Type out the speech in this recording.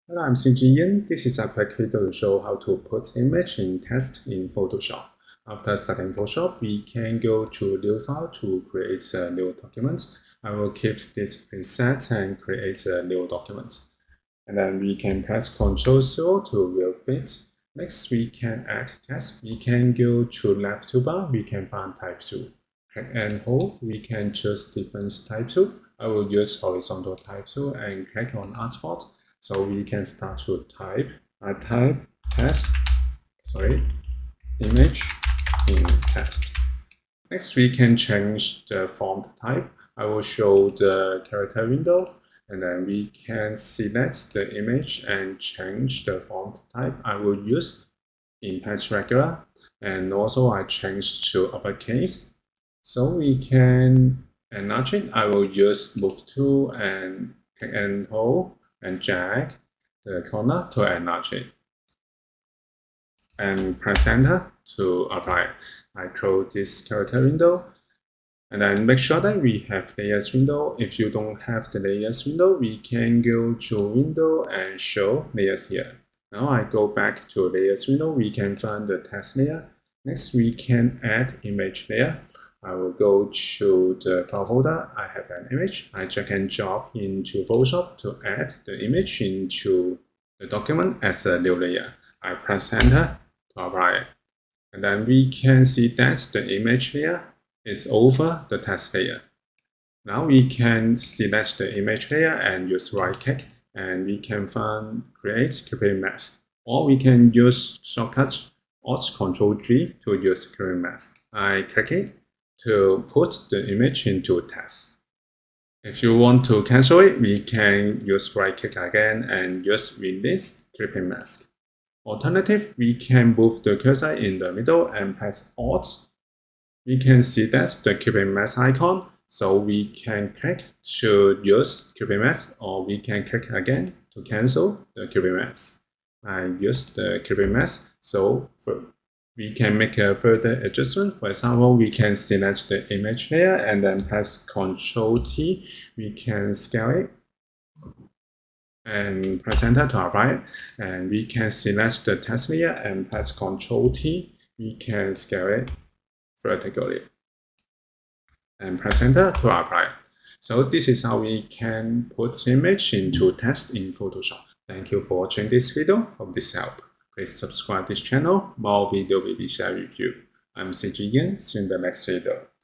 Hello, I'm Ian. This is a quick video to show how to put image in text in Photoshop. After starting Photoshop, we can go to New File to create a new document. I will keep this preset and create a new document. And then we can press Ctrl+0 to remove it. Next, we can add text. We can go to left toolbar. We can find type tool. Click and hold. We can choose different type tool. I will use horizontal type tool and click on artboard. So we can start to type. I type text, image in text. Next, we can change the font type. I will show the character window, and then we can select the image and change the font type. I will use Impact Regular, and also I change to uppercase. So we can enlarge it. I will use Move Tool and click and hold and drag the corner to enlarge it. And press enter to apply. I close this character window. And then make sure that we have layers window. If you don't have the layers window, we can go to window and show layers here. Now I go back to layers window. We can find the text layer. Next, we can add image layer. I will go to the file folder. I have an image. I drag and drop into Photoshop to add the image into the document as a new layer. I press enter to apply it. And then we can see that the image layer is over the text layer. Now we can select the image layer and use right click, and we can find create clipping mask. Or we can use shortcut Alt Ctrl G to use clipping mask. I click it to put the image into text. If you want to cancel it, we can use right click again and use release clipping mask. Alternative, we can move the cursor in the middle and press Alt. We can see that's the clipping mask icon, so we can click to use clipping mask, or we can click again to cancel the clipping mask. I use the clipping mask, so we can make a further adjustment. For example, we can select the image layer and then press Ctrl T. We can scale it and press enter to apply it. And we can select the text layer and press Ctrl T. We can scale it vertically and press enter to apply. So this is how we can put image into text in Photoshop. Thank you for watching this video. Hope this helped. Please subscribe this channel. More video will be shared with you. I'm Ian. See you in the next video.